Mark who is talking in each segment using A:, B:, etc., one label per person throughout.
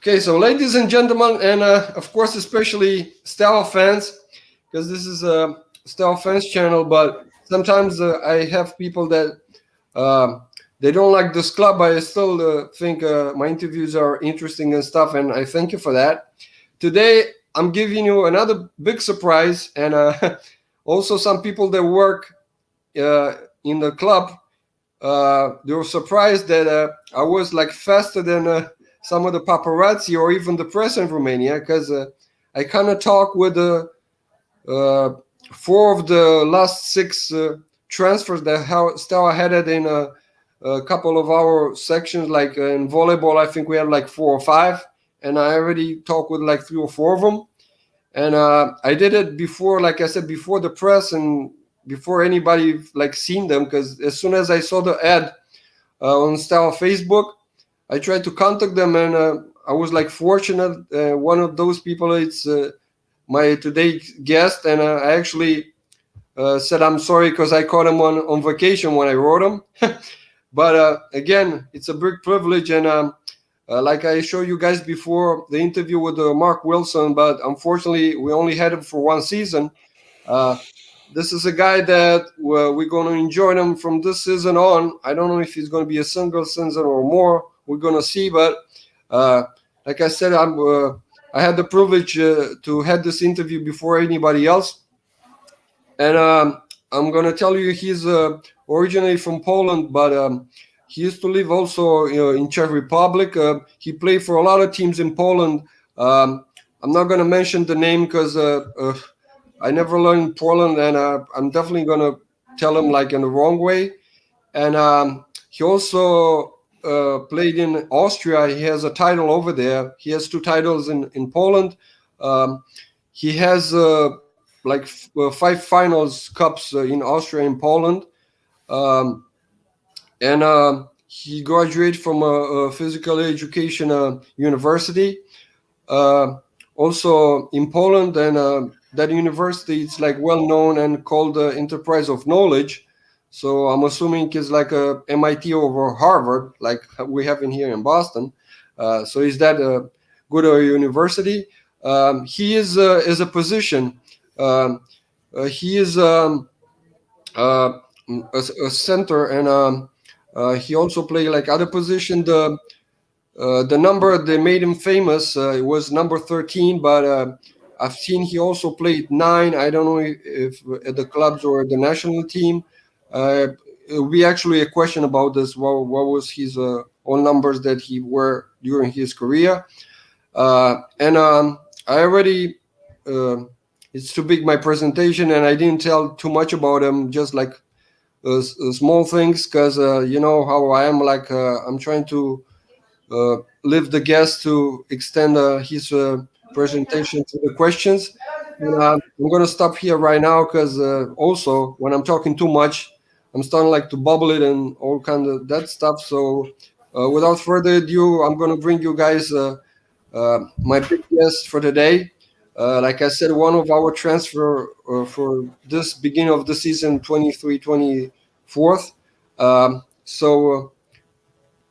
A: Okay, so ladies and gentlemen, and of course, especially Steaua fans, because this is a Steaua fans channel, but sometimes I have people that uh, they don't like this club, but I still think my interviews are interesting and stuff, and I thank you for that. Today, I'm giving you another big surprise, and also some people that work uh, in the club they were surprised that I was like faster than some of the paparazzi or even the press in Romania because I kind of talked with uh, four of the last six transfers that Steaua had it in a couple of our sections. Like in volleyball, I think we had like four or five, and I already talked with like three or four of them. And I did it before, like I said, before the press and before anybody like seen them. Because as soon as I saw the ad on Steaua Facebook, I tried to contact them, and I was like fortunate. One of those people, it's my today guest, and I actually said I'm sorry because I caught him on vacation when I wrote him. But again, it's a big privilege, and like I showed you guys before the interview with Mark Wilson, but unfortunately we only had him for one season. This is a guy that we're going to enjoy him from this season on. I don't know if he's going to be a single season or more. We're going to see, but like I said, I had the privilege to have this interview before anybody else, and I'm going to tell you he's originally from Poland, but he used to live also in Czech Republic. He played for a lot of teams in Poland. I'm not going to mention the name because I never learned Poland, and I'm definitely going to tell him like in the wrong way. And he also played in Austria. He has a title over there. He has two titles in Poland. Um, he has like five finals cups in Austria and Poland. Um, and he graduated from a physical education university. Uh, Also in Poland, and that university it's like well known and called the Enterprise of Knowledge. So I'm assuming it's like a MIT over Harvard, like we have in here in Boston. So is that a good university? He is a position. Um, he is uh, a center, and he also play like other position. The number that made him famous was number 13, but I've seen he also played 9. I don't know if at the clubs or the national team. It will be actually a question about this. What was his all numbers that he were during his career? And I already, uh, it's too big my presentation, and I didn't tell too much about him, just like small things, because you know how I am. Like I'm trying to leave the guest to extend his presentation to the questions. And, I'm going to stop here right now because also when I'm talking too much, I'm starting like to bubble it and all kind of that stuff. So without further ado, I'm going to bring you guys my big guest for today. Like I said, one of our transfer for this beginning of the season 23-24. So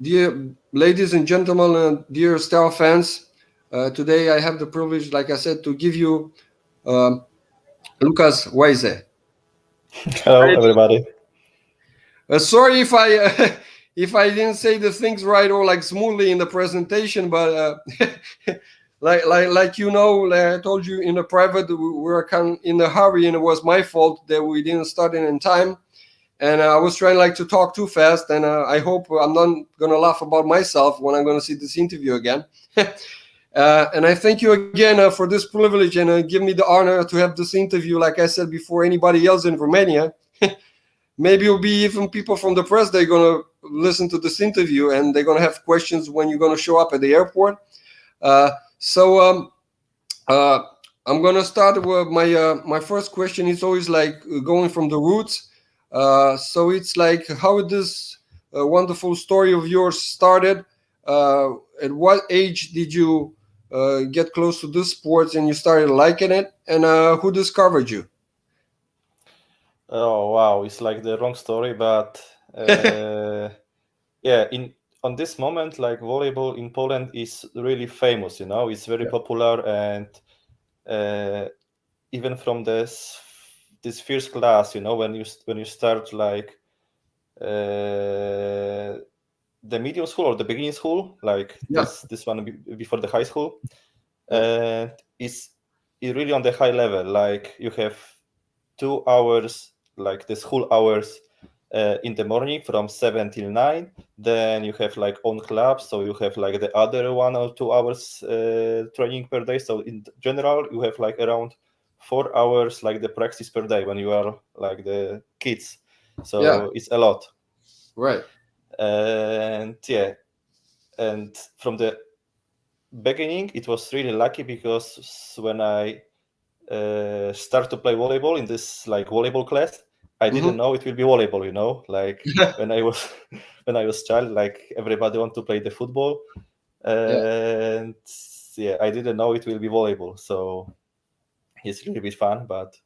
A: dear ladies and gentlemen, dear Steaua fans, today I have the privilege, like I said, to give you Lukasz Weise.
B: Hello, everybody.
A: Sorry if I if I didn't say the things right or like smoothly in the presentation, but like you know, like I told you in the private, we were kind of in a hurry, and it was my fault that we didn't start in time. And I was trying like to talk too fast, and I hope I'm not gonna laugh about myself when I'm gonna see this interview again. And I thank you again for this privilege, and give me the honor to have this interview. Like I said before, anybody else in Romania, maybe it'll be even people from the press. They're gonna listen to this interview, and they're gonna have questions when you're gonna show up at the airport. So uh, I'm gonna start with my first question. Is always like going from the roots. So it's like how this wonderful story of yours started. At what age did you get close to this sports and you started liking it? And who discovered you?
B: Oh wow, it's like the wrong story, but yeah. In on this moment, like volleyball in Poland is really famous. It's very popular, and even from this first class, when you start like the medium school or the beginning school, like this one before the high school, and it's really on the high level. Like you have 2 hours, like the school hours in the morning from 7 till 9. Then you have like own clubs, so you have like the other 1 or 2 hours training per day. So in general, you have like around 4 hours like the practice per day when you are like the kids. So it's a lot.
A: Right.
B: And from the beginning, it was really lucky because when I start to play volleyball in this like volleyball class, I didn't know it will be volleyball. Like when I was child, like everybody want to play the football, and I didn't know it will be volleyball. So it's really bit fun. But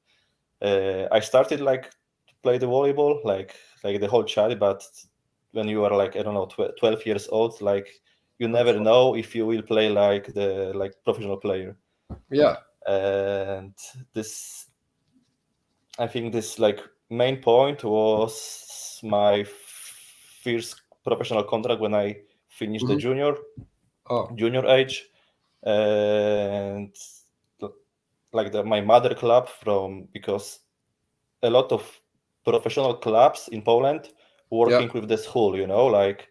B: I started like to play the volleyball like the whole child. But when you are like, I don't know, 12 years old, like you never know if you will play like the professional player.
A: Yeah.
B: And I think this like main point was my first professional contract when I finished the junior age, and like my mother club because a lot of professional clubs in Poland working with the school, like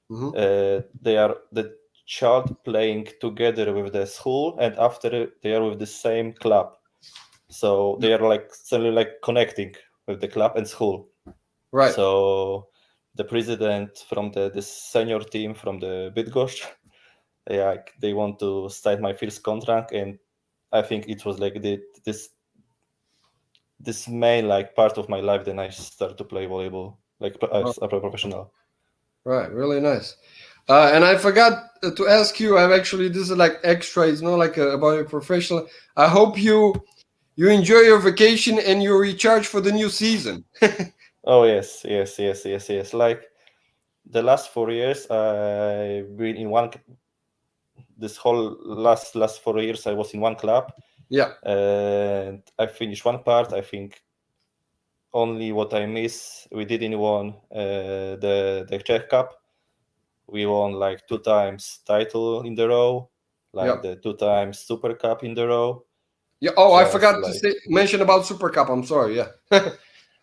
B: they are the child playing together with the school, and after they are with the same club. So they are like suddenly like connecting with the club and school.
A: Right.
B: So the president from the senior team from the Bydgoszcz, they want to start my first contract, and I think it was like this main like part of my life. Then I started to play volleyball like as a professional.
A: Right. Really nice. And I forgot to ask you. This is like extra. It's not like about your professional. I hope you enjoy your vacation and you recharge for the new season.
B: Oh yes. Like the last 4 years, I've been in one. This whole last 4 years, I was in one club.
A: Yeah.
B: And I finished one part. I think only what I miss, we didn't won the Czech Cup. We won like 2 times title in the row, like the 2 times Super Cup in the row.
A: Yeah. Oh, I forgot to mention about Super Cup. I'm sorry. Yeah.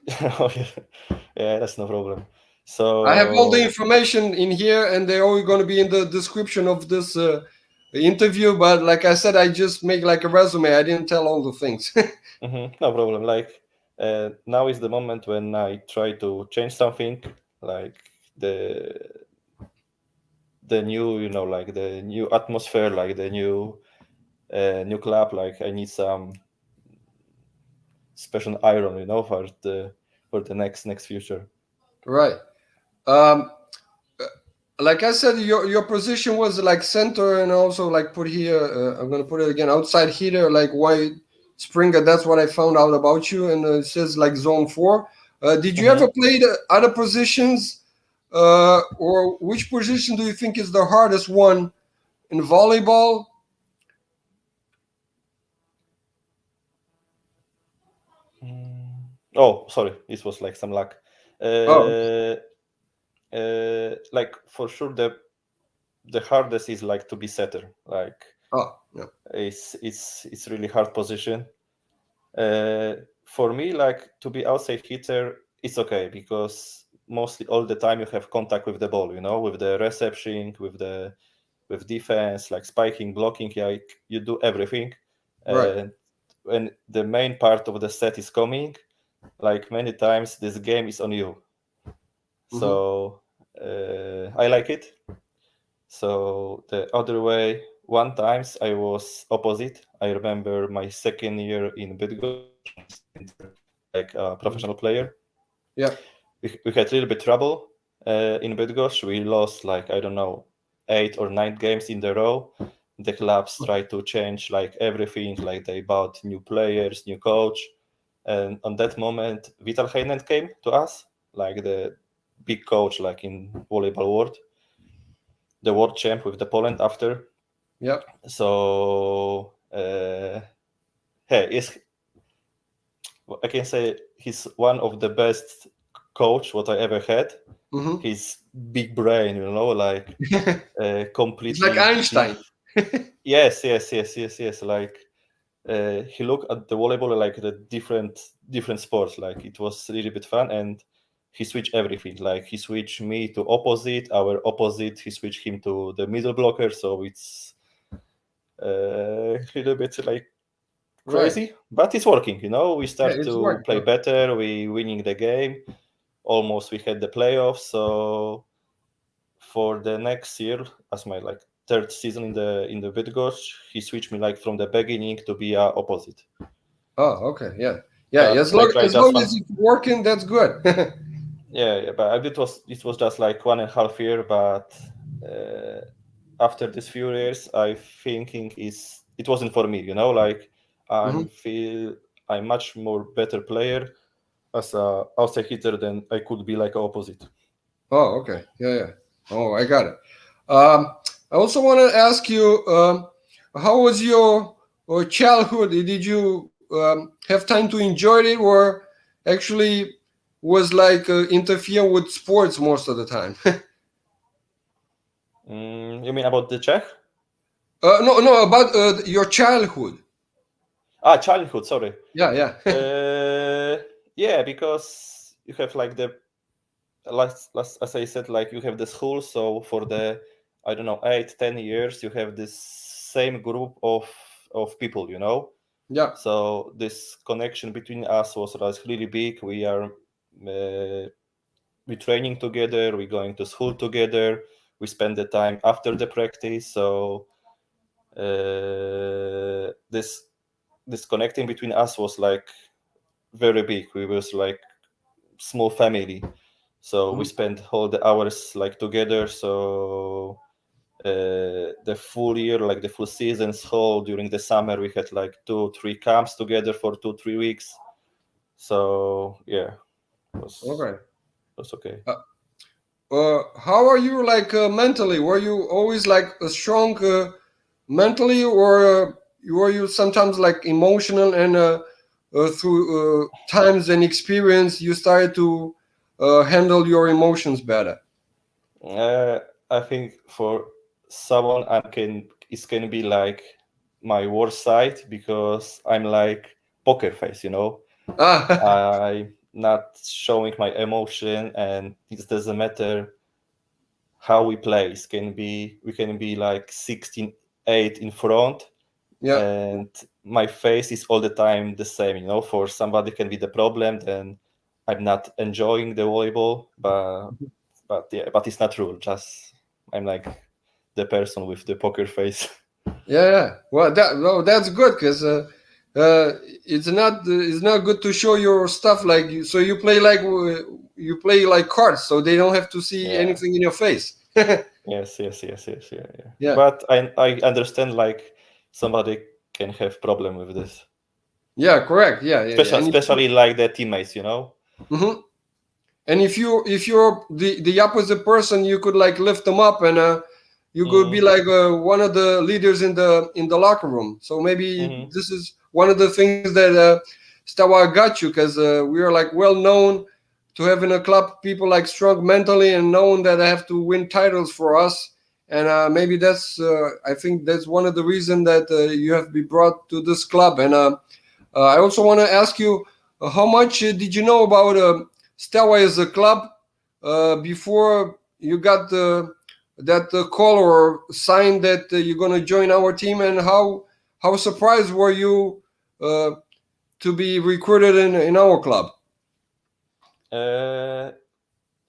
B: Yeah, that's no problem. So
A: I have all the information in here, and they're all going to be in the description of this interview. But like I said, I just make like a resume. I didn't tell all the things.
B: No problem. Like now is the moment when I try to change something, like the new, like the new atmosphere, like the new club. Like I need some special iron, for the next future.
A: Right. Like I said, your position was like center, and also like put here. I'm gonna put it again outside here, like white Springer. That's what I found out about you, and it says like zone 4. Did you ever play the other positions, or which position do you think is the hardest one in volleyball?
B: Oh, sorry, this was like some luck. Like for sure, the hardest is like to be setter. Like it's really hard position. For me, like to be outside hitter, it's okay because mostly all the time you have contact with the ball, with the reception, with defense, like spiking, blocking, like you do everything.
A: Right.
B: When the main part of the set is coming, like many times this game is on you. So I like it. So the other way, one times I was opposite. I remember my second year in Bydgoszcz, like a professional player.
A: Yeah.
B: We had a little bit trouble in Bydgoszcz. We lost like, I don't know, 8 or 9 games in a row. The clubs tried to change like everything, like they bought new players, new coach. And on that moment, Vital Heinen came to us, like the big coach like in volleyball world. the world champ with the Poland after.
A: Yeah.
B: So hey, I can say he's one of the best coach what I ever had.
A: Mhm.
B: His big brain, you know, like completely.
A: It's like Einstein.
B: Yes. Like he looked at the volleyball like the different sports. Like it was a little bit fun, and he switched everything. Like he switched me to opposite, our opposite. He switched him to the middle blocker. So it's a little bit like crazy,
A: Right.
B: but it's working. You know, we start
A: it's
B: to
A: working.
B: play better. We winning the game. Almost we had the playoffs. So for the next year, as my like third season in the Bydgoszcz, he switched me like from the beginning to be opposite.
A: Oh, okay. Yeah.
B: But
A: As
B: I
A: long,
B: tried
A: as,
B: just
A: long
B: one.
A: as it's working, that's good.
B: But it was just like 1.5 year. But after these few years, I thinking it wasn't for me. You know, like
A: Mhm.
B: I'm much more better player as a outside hitter than I could be like opposite.
A: Oh, okay. Yeah. Oh, I got it. I also want to ask you, how was your childhood? Did you have time to enjoy it, or actually was like interfere with sports most of the time?
B: You mean about the Czech?
A: No, about your childhood.
B: Childhood. Sorry.
A: Yeah.
B: Yeah, because you have like the last as I said, like you have the school. So for the I don't know 8-10 years, you have this same group of people. You know.
A: Yeah.
B: So this connection between us was like really big. We training together. We going to school together. We spend the time after the practice. So this connecting between us was like very big. We was like small family, so we
A: Mhm.
B: spent all the hours like together. So the full year, like the full season, so during the summer we had like 2-3 camps together for 2-3 weeks. So yeah, it
A: Okay.
B: was okay.
A: How are you like mentally? Were you always like a strong mentally, or were you sometimes like emotional and through times and experience you started to handle your emotions better?
B: uh, I think for someone it can be like my worst side, because I'm like poker face, you know.
A: Ah,
B: I'm not showing my emotion, and it doesn't matter how we play. We can be like 16-8 in front,
A: yeah.
B: and my face is all the time the same. You know, for somebody can be the problem. Then I'm not enjoying the volleyball, but it's not true. Just I'm like the person with the poker face.
A: Yeah. Well, that's good because it's not good to show your stuff like you. So you play like cards, so they don't have to see
B: Yeah.
A: anything in your face.
B: Yes. Yeah.
A: Yeah.
B: But I understand like somebody can have problem with this,
A: Yeah. Correct. Yeah. And
B: especially like the teammates. You know.
A: mhm. And if you're the opposite person, you could like lift them up, and you could be
B: Mm-hmm.
A: like one of the leaders in the locker room. So maybe
B: Mm-hmm.
A: this is one of the things that Steaua got you, because we are like well known to have in a club people like strong mentally and known that they have to win titles for us. And maybe that's I think that's one of the reasons that you have been brought to this club. And I also want to ask you, how much did you know about Steaua as a club before you got that call or sign that you're going to join our team, and how surprised were you uh, to be recruited in our club?
B: Uh,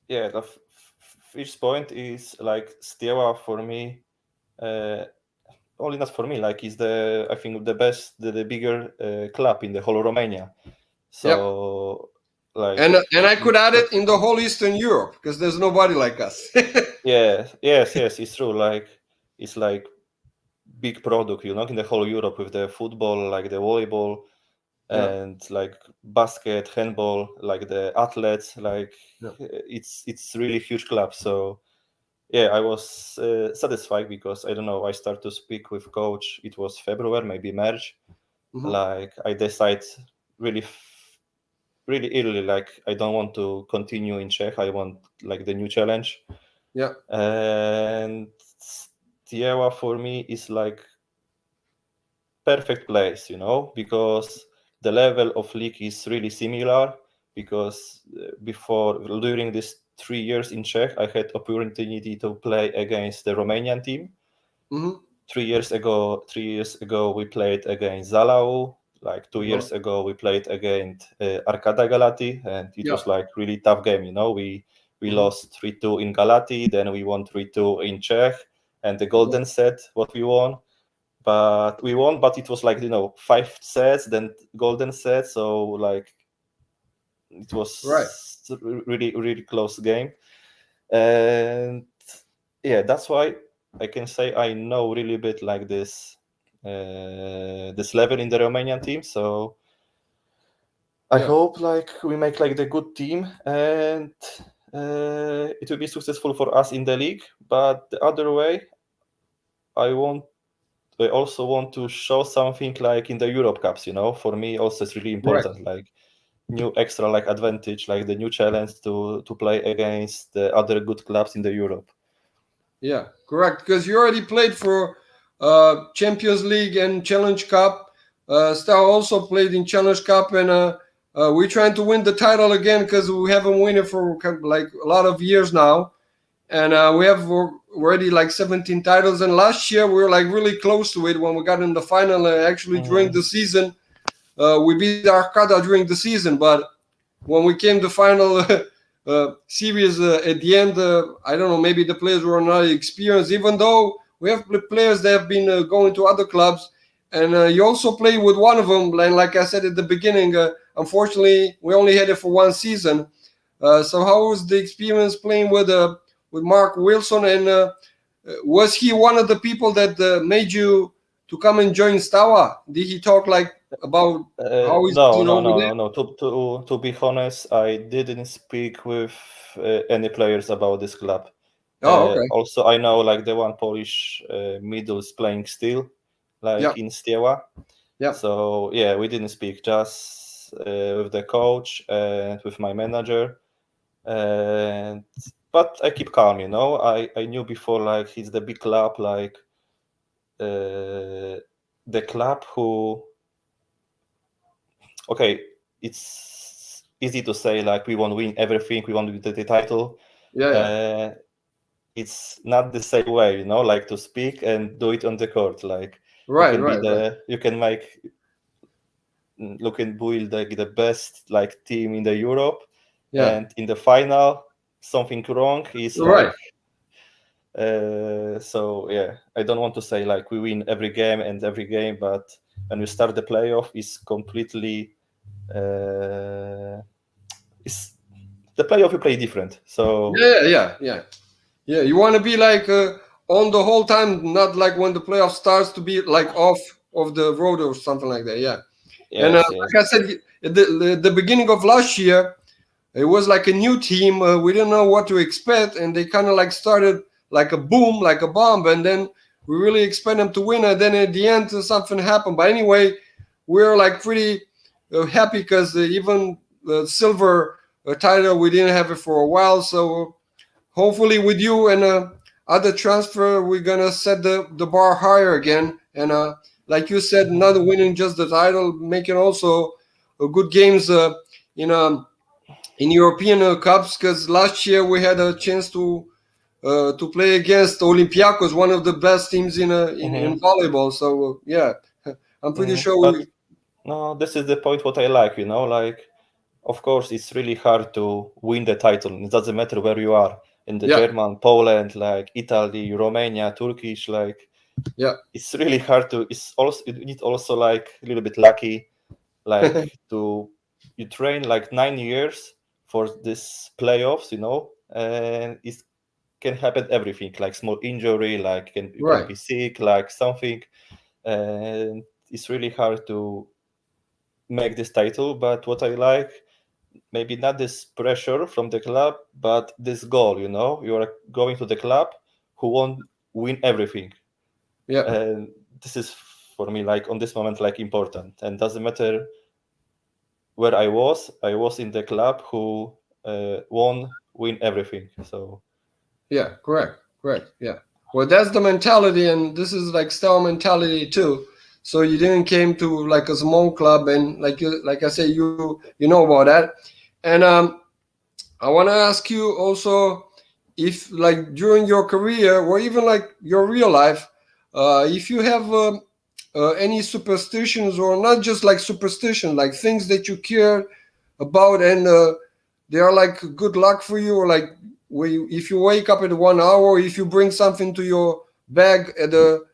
B: yeah. The first point is like Steaua for me. Uh, Only not for me. Like is the I think the best, the bigger club in the whole Romania.
A: Yep.
B: So like
A: And I could add it in the whole Eastern Europe because there's nobody like us.
B: yeah, yes, it's true. Like it's like big product, you know, in the whole Europe with the football, like the volleyball,
A: Yeah.
B: and like basket, handball, like the athletes. Like
A: Yeah.
B: it's really huge club. So yeah, I was satisfied because I don't know. I started to speak with coach. It was February, maybe March. Like I decide really, really early. Like I don't want to continue in Czech. I want like the new challenge.
A: Yeah.
B: And Steaua for me is like perfect place, because the level of league is really similar. Because during these 3 years in Czech, I had opportunity to play against the Romanian team. 3 years ago, we played against Zalau. Like 2 years ago, we played against Arcada Galati, and it was like really tough game. We lost 3-2 in Galati, then we won 3-2 in Czech, and the golden set what we won. But we won, but it was like 5 sets, then golden set. So like it was really really close game, and yeah, that's why I can say I know really bit like this level in the Romanian team. So I hope like we make like the good team, and it will be successful for us in the league. But the other way, I also want to show something like in the Europe Cups. For me also it's really important. Like new extra like advantage, like the new challenge to play against the other good clubs in the Europe.
A: Yeah, correct. Because you already played for Champions League and Challenge Cup. Steaua also played in Challenge Cup, and we're trying to win the title again because we haven't won it for like a lot of years now. And we have already like 17 titles. And last year we were like really close to it when we got in the final. Actually, during the season, we beat Arcada during the season. But when we came to final series at the end, I don't know, maybe the players were not experienced, even though we have players that have been going to other clubs. And you also play with one of them. And like I said at the beginning, unfortunately, we only had it for one season. So how was the experience playing with Mark Wilson? And was he one of the people that made you to come and join Steaua? Did he talk like about how he's
B: no. To be honest, I didn't speak with any players about this club.
A: Okay.
B: Also, I know like the one Polish middle is playing still, like in Steaua.
A: Yeah.
B: So yeah, we didn't speak, just with the coach and with my manager. But I keep calm, I knew before like he's the big club, like the club who. Okay, it's easy to say like we want to win everything, we want to win the title.
A: Yeah.
B: It's not the same way, like to speak and do it on the court. Like you can build like the best like team in the Europe, and in the final something wrong is like. So yeah, I don't want to say like we win every game, but when we start the playoff, it's completely. It's the playoff you play different. So
A: yeah. You want to be like on the whole time, not like when the playoff starts to be like off of the road or something like that. Yeah. And like I said, at the beginning of last year, it was like a new team. We didn't know what to expect, and they kind of like started like a boom, like a bomb, and then we really expect them to win. And then at the end, something happened. But anyway, we're like pretty happy because even the silver title, we didn't have it for a while. So hopefully with you and other transfer, we're gonna set the bar higher again. And like you said, not winning just the title, making also good games in European Cups. Because last year we had a chance to play against Olympiacos, one of the best teams in volleyball. So yeah, I'm pretty sure.
B: No, this is the point. What I like, like. Of course, it's really hard to win the title. It doesn't matter where you are in the German, Poland, like Italy, Romania, Turkish. Like, it's really hard to. You need also like a little bit lucky, like you train like 9 years for this playoffs, and it can happen everything, like small injury, like you can be sick, like something, and it's really hard to make this title. But what I like. Maybe not this pressure from the club, but this goal, you are going to the club who won't win everything.
A: Yeah.
B: And this is for me, like, on this moment, like, important. And doesn't matter where I was in the club who won't win everything. So
A: Yeah, correct. Yeah. Well, that's the mentality, and this is like Steaua mentality too. So you didn't came to like a small club, and like I say, you know about that. And I want to ask you also if, like, during your career or even like your real life, if you have any superstitions, or not just like superstition, like things that you care about, and they are like good luck for you, or like if you wake up at 1 hour, or if you bring something to your bag at the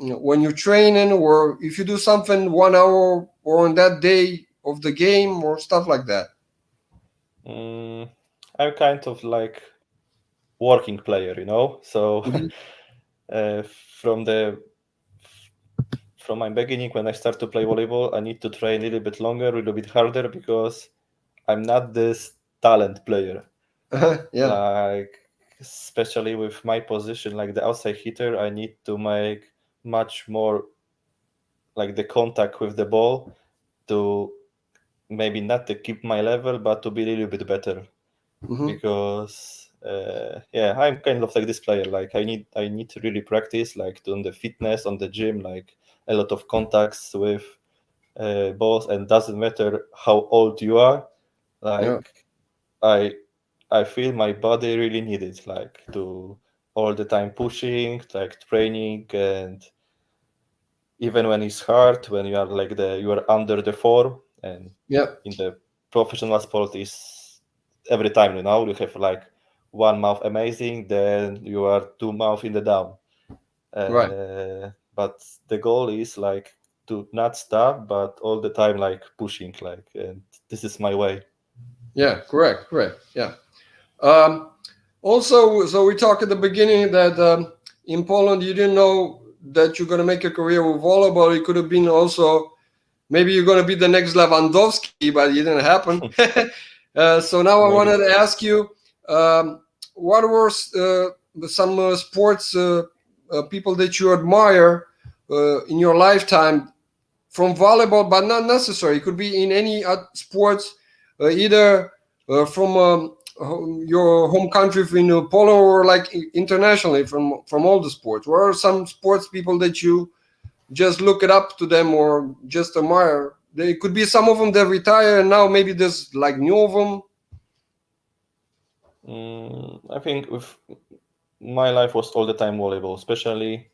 A: when you're training, or if you do something 1 hour or on that day of the game, or stuff like that.
B: I'm kind of like working player, so
A: Mhm.
B: From my beginning, when I start to play volleyball, I need to train a little bit longer, a little bit harder, because I'm not this talent player.
A: Yeah.
B: Like, especially with my position, like the outside hitter, I need to make much more like the contact with the ball, to maybe not to keep my level, but to be a little bit better.
A: Hmm.
B: Because I'm kind of like this player. Like, I need to really practice, like, on the fitness, on the gym, like a lot of contacts with balls, and doesn't matter how old you are.
A: Yeah.
B: Like, I feel my body really need it, like, to all the time pushing, like training. And even when it's hard, when you are like you are under the form, and
A: Yeah.
B: in the professional sport is every time, you have like 1 month amazing, then you are 2 months in the down.
A: Right.
B: But the goal is like to not stop, but all the time like pushing, like, and this is my way.
A: Yeah. Correct. Yeah. Also, so we talked at the beginning that in Poland you didn't know that you're going to make a career with volleyball. It could have been also maybe you're going to be the next Lewandowski, but it didn't happen. So now I
B: Maybe.
A: wanted to ask you, what were some sports people that you admire in your lifetime from volleyball, but not necessary. It could be in any sports, either from your home country in polo, or like internationally from all the sports. What are some sports people that you just look it up to them or just admire? They could be some of them that retire and now maybe there's like new of them.
B: I think with my life was all the time volleyball, especially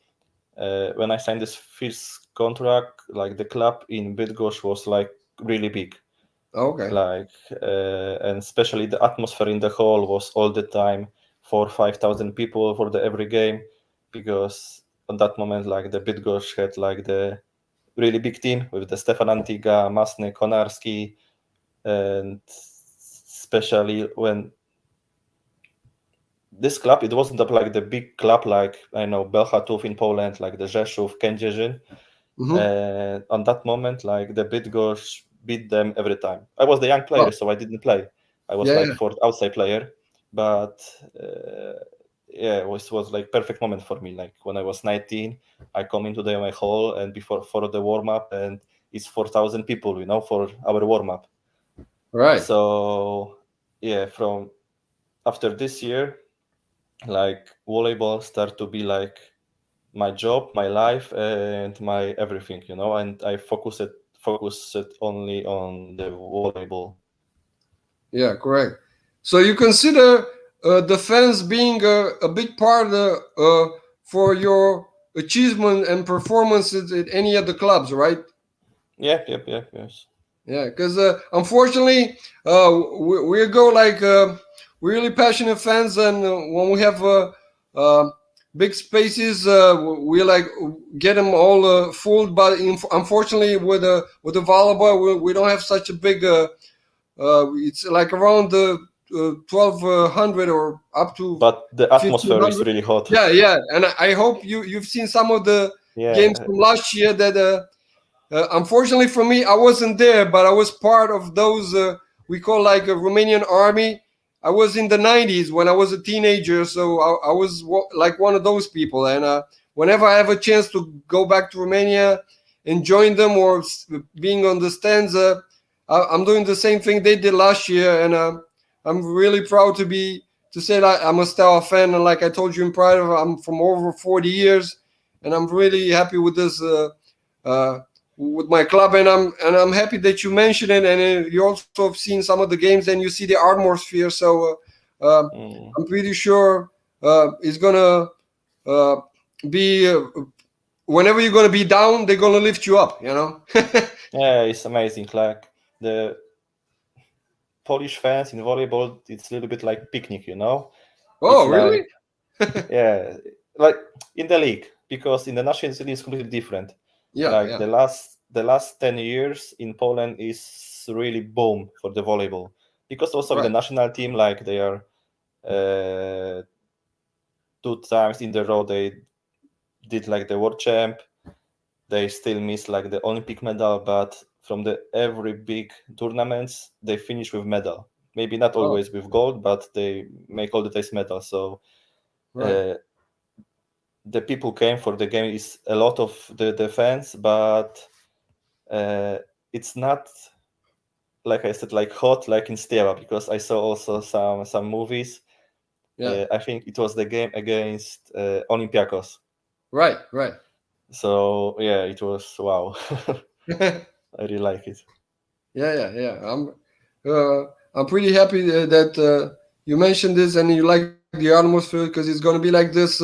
B: when I signed this first contract. Like, the club in Bydgoszcz was like really big,
A: Okay.
B: like, and especially the atmosphere in the hall was all the time 4,000-5,000 people for the every game, because at that moment, like, the Bydgoszcz had like the really big team with the Stefan Antiga, Masny, Konarski, and especially when this club, it wasn't like the big club, like, I know, Bełchatów in Poland, like the Rzeszów, Kędzierzyn. And on that moment, like, the Bydgoszcz beat them every time. I was the young player, so I didn't play. I was like fourth outside player, but it was like perfect moment for me. Like, when I was 19, I come into my hall, and for the warm up, and it's 4,000 people, for our warm up.
A: Right.
B: So from after this year, like, volleyball start to be like my job, my life, and my everything, and I focus it only on the volleyball.
A: Yeah, correct. So you consider defense being a big part for your achievement and performances at any of the clubs, right?
B: Yes.
A: Yeah, because unfortunately, we go like really passionate fans, and when we have big spaces, we like get them all full. But unfortunately, with the volleyball, we don't have such a big. It's like around 1,200 or up to.
B: But the atmosphere is
A: 1,500.
B: really hot.
A: Yeah, and I hope you've seen some of the games from last year that. Unfortunately for me, I wasn't there, but I was part of those we call like a Romanian army. I was in the 90s when I was a teenager, so I was like one of those people. And whenever I have a chance to go back to Romania and join them, or being on the stands, I'm doing the same thing they did last year. And I'm really proud to say that I'm a Steaua fan. And like I told you in private, I'm from over 40 years, and I'm really happy with this. With my club, and I'm happy that you mentioned it, and you also have seen some of the games, and you see the atmosphere. So I'm pretty sure it's gonna be whenever you're gonna be down, they're gonna lift you up.
B: Yeah, it's amazing. Like the Polish fans in volleyball, it's a little bit like picnic,
A: Oh,
B: it's
A: really?
B: Like, yeah, like in the league, because in the national league it's completely different.
A: Yeah.
B: The last 10 years in Poland is really boom for the volleyball, because also with the national team, like they are 2 times in the row they did like the world champ. They still miss like the Olympic medal, but from the every big tournaments they finish with medal. Maybe not always with gold, but they make all the times medal. So the people came for the game is a lot of the fans, but it's not, like I said, like hot like in Steaua, because I saw also some movies. I think it was the game against Olympiacos.
A: Right.
B: So yeah, it was wow. I really like it.
A: Yeah. I'm pretty happy that you mentioned this and you like the atmosphere, because it's going to be like this.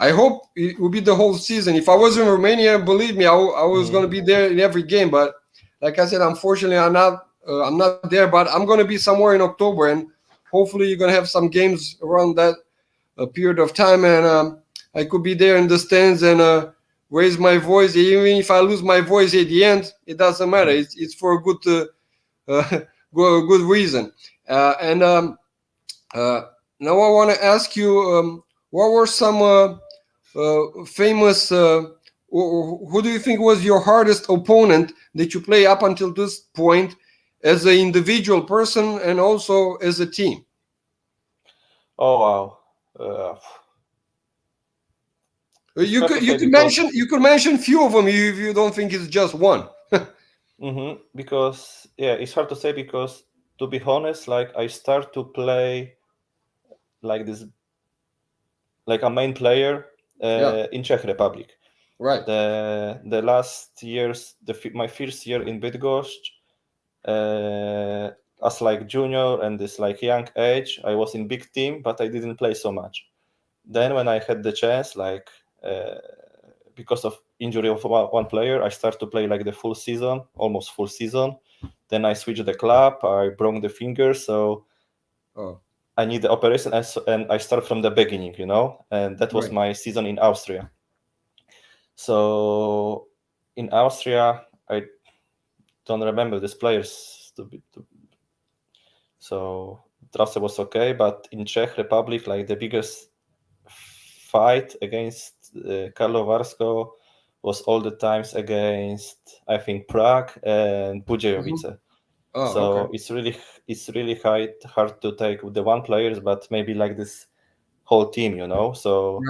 A: I hope it will be the whole season. If I was in Romania, believe me, I was going to be there in every game. But like I said, unfortunately, I'm not there. But I'm going to be somewhere in October, and hopefully, you're going to have some games around that period of time, and I could be there in the stands and raise my voice. Even if I lose my voice at the end, it doesn't matter. It's for a good reason. And now I want to ask you, what were some famous? Who do you think was your hardest opponent that you play up until this point, as an individual person and also as a team?
B: Oh wow!
A: You could mention few of them if you don't think it's just one.
B: Because yeah, it's hard to say, because to be honest, like I start to play like this, like a main player in Czech Republic.
A: Right.
B: The last years, my first year in Bydgoszcz, as like junior and this like young age, I was in big team, but I didn't play so much. Then when I had the chance, like because of injury of one player, I started to play like the full season, almost full season. Then I switched the club. I broke the finger, so I need the operation, and I start from the beginning, and that was my season in Austria. So in Austria, I don't remember these players so Trase was okay, but in Czech Republic, like the biggest fight against Karlovy Vary was all the times against, I think, Prague and Bydgoszcz. It's really hard to take with the one players, but maybe like this whole team, So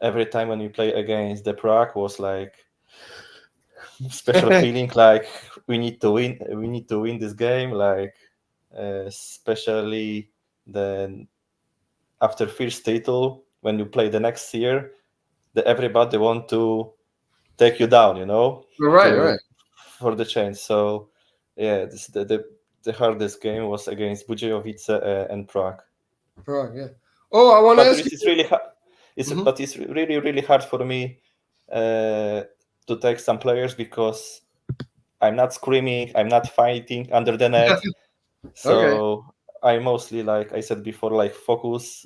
B: every time when you play against the Prague was like special feeling, like we need to win this game, like especially then after first title, when you play the next year, everybody want to take you down,
A: Right.
B: For the chance. So yeah, the hardest game was against Bydgoszcz and Prague.
A: Prague, yeah. Oh, I want to ask you.
B: It's really hard. But it's really hard for me to take some players, because I'm not screaming, I'm not fighting under the net. So I mostly, like I said before, like focus,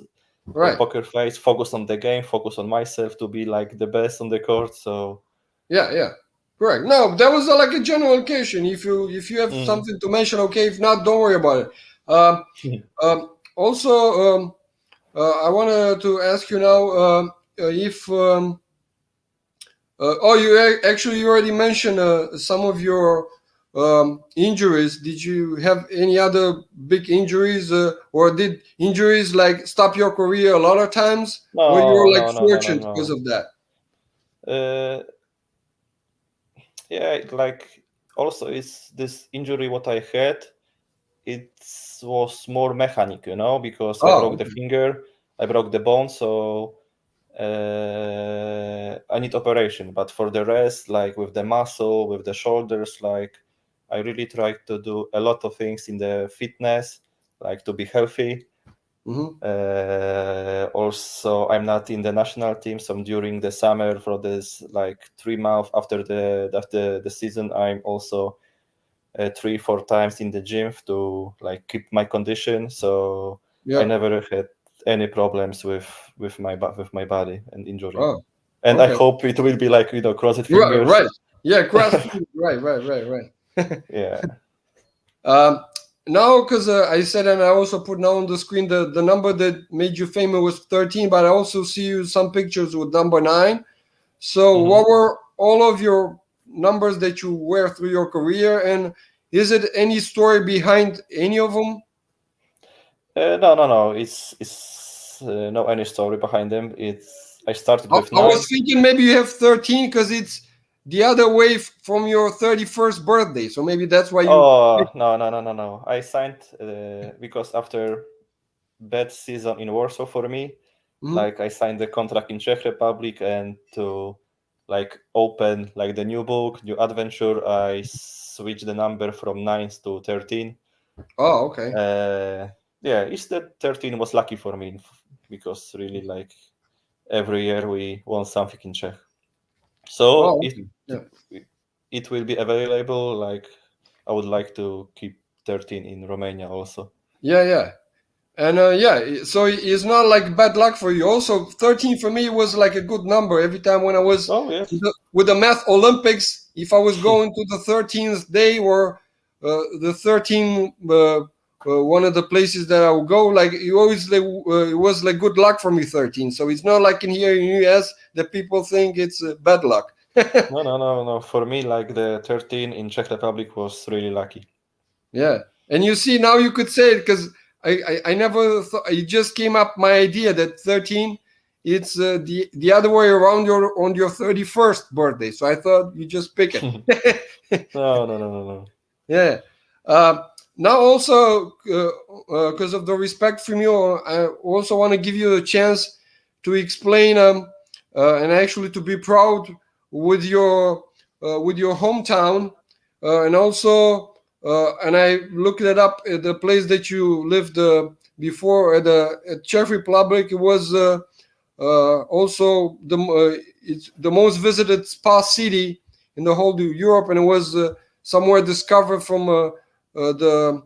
B: poker face, focus on the game, focus on myself to be like the best on the court. So
A: yeah, correct. No, that was like a general occasion. If you have something to mention, okay. If not, don't worry about it. Also, I wanted to ask you now if you already mentioned some of your injuries, did you have any other big injuries, or did injuries like stop your career a lot of times? Or you were
B: No,
A: like
B: no, no, no, no,
A: fortunate because
B: no.
A: of that?
B: Yeah, like also it's this injury what I had. It was more mechanic, because I broke the finger, I broke the bone, so I need operation. But for the rest, like with the muscle, with the shoulders, like I really try to do a lot of things in the fitness, like to be healthy. Also, I'm not in the national team, so during the summer for this like 3 months after the season, I'm also 3-4 times in the gym to like keep my condition. So I never had any problems with my body and injury. And I hope it will be like crossed fingers.
A: Right. Yeah, crossed fingers. Right.
B: Yeah.
A: Now, because I said, and I also put now on the screen the number that made you famous was 13, but I also see you some pictures with number 9. So what were all of your numbers that you wear through your career, and is it any story behind any of them?
B: No. It's no any story behind them. I started with
A: I
B: 9.
A: was thinking maybe you have 13 because it's the other way from your 31st birthday. So maybe that's why you.
B: Oh, no. I signed because after bad season in Warsaw for me, like I signed the contract in Czech Republic, and to like open like the new book, new adventure, I switched the number from 9 to 13.
A: Oh, okay.
B: Yeah, it's that 13 was lucky for me because really like every year we won something in Czech. So it will be available. Like I would like to keep 13 in Romania also.
A: Yeah. And so it's not like bad luck for you. Also, 13 for me was like a good number. Every time when I was with the Math Olympics, if I was going to the 13th day or the 13th, one of the places that I would go, like it always it was like good luck for me, 13. So it's not like in here in US that people think it's bad luck.
B: No. For me, like the 13 in Czech Republic was really lucky.
A: Yeah, and you see now you could say it because I never thought, it just came up my idea that 13 it's the other way around on your 31st birthday. So I thought you just pick it.
B: No.
A: Yeah. Now also because of the respect from you, I also want to give you a chance to explain and actually to be proud with your hometown and also. And I looked it up at the place that you lived before at the Czech Republic. It was also it's the most visited spa city in the whole of Europe, and it was somewhere discovered from the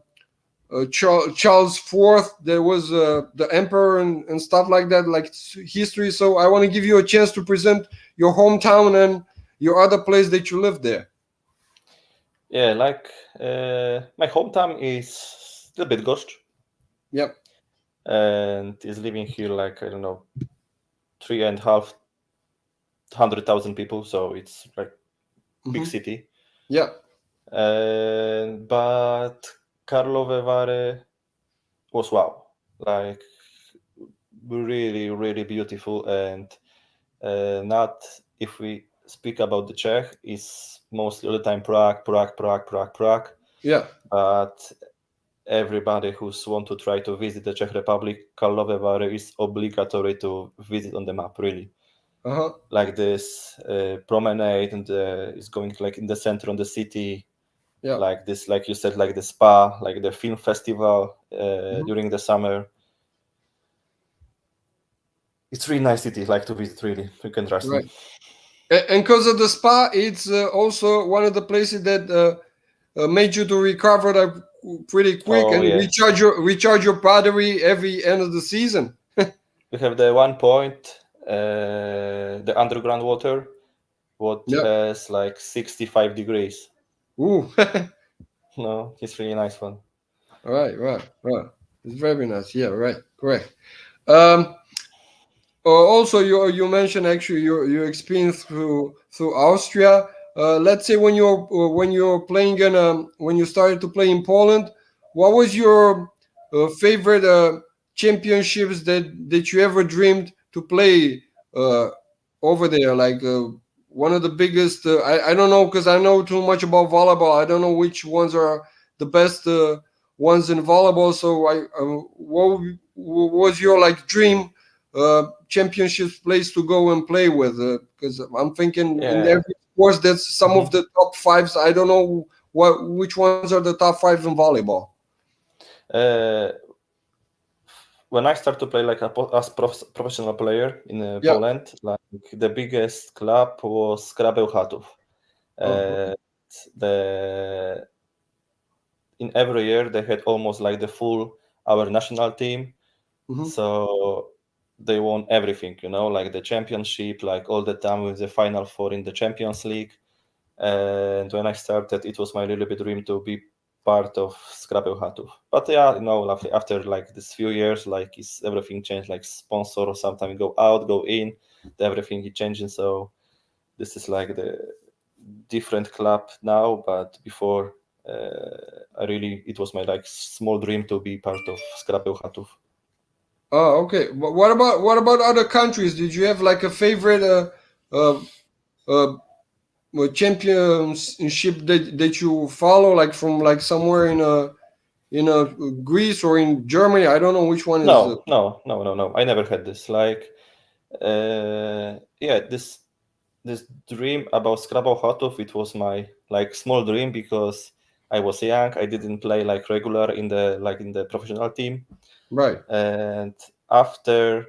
A: Charles IV. There was the emperor and stuff like that, like history. So I want to give you a chance to present your hometown and your other place that you lived there.
B: Yeah, like my hometown is the Bydgoszcz.
A: Yep.
B: And is living here like I don't know 3,500,000 people, so it's like big city.
A: Yeah.
B: But Karlovy Vary was wow, like really, really beautiful, and not if we speak about the Czech, is mostly all the time Prague.
A: Yeah.
B: But everybody who's want to try to visit the Czech Republic, Karlovy Vary is obligatory to visit on the map, really. Like this promenade, and it's going like in the center of the city. Like this, like you said, like the spa, like the film festival during the summer. It's really nice city, like to visit, really. You can trust me.
A: And because of the spa, it's also one of the places that made you to recover like pretty quick and recharge your battery every end of the season.
B: We have the one point, the underground water, what has like 65 degrees.
A: Ooh.
B: No, it's really nice one.
A: Right. It's very nice. Yeah, right. Correct. Also, you mentioned actually your experience through Austria. let's say when you're playing when you started to play in Poland, what was your favorite championships that you ever dreamed to play over there? Like one of the biggest. I don't know because I know too much about volleyball. I don't know which ones are the best ones in volleyball. So what was your like dream championships place to go and play with? Because I'm thinking in
B: Yeah.
A: every sport that's some of the top fives. I don't know which ones are the top five in volleyball.
B: Uh, when I started to play like as professional player in
A: Yeah.
B: Poland, like the biggest club was Krabeł-Chatów. The in every year they had almost like the full our national team, so they won everything, like the championship, like all the time with the final four in the Champions League. And when I started, it was my little bit dream to be part of Krabeł-Chatów. But yeah, after like this few years, like everything changed, like sponsor sometimes go out, go in, everything is changing. So this is like the different club now, but before it was my like small dream to be part of Krabeł-Chatów.
A: Oh, okay. But what about other countries? Did you have like a favorite championship that you follow, like from like somewhere in Greece or in Germany? I don't know which one is.
B: No. I never had this. Like, this dream about Krabeł-Chatów, it was my like small dream because I was young. I didn't play like regular in the professional team.
A: Right.
B: And after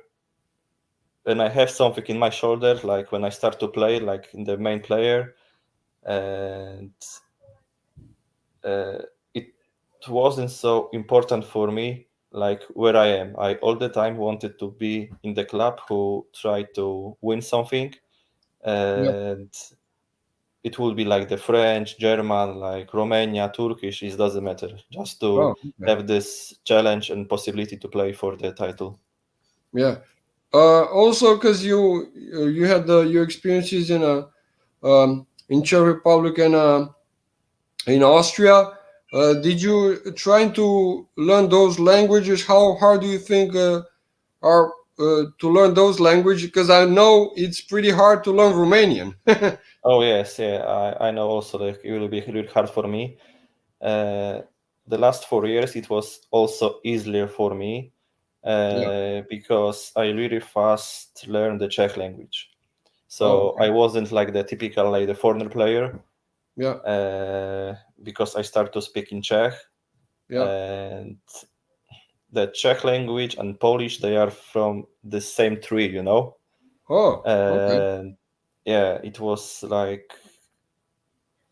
B: when I have something in my shoulder, like when I start to play like in the main player, and it wasn't so important for me like where I am. I all the time wanted to be in the club who tried to win something, and it will be like the French, German, like Romania, Turkish. It doesn't matter. Just to have this challenge and possibility to play for the title.
A: Yeah. Also, because you had your experiences in Czech Republic and in Austria. Did you trying to learn those languages? How hard do you think are to learn those languages? Because I know it's pretty hard to learn Romanian.
B: Oh yes, yeah. I know also that it will be really hard for me. The last 4 years it was also easier for me because I really fast learned the Czech language. So I wasn't like the typical like the foreigner player. Because I start to speak in Czech. And the Czech language and Polish, they are from the same tree, And it was like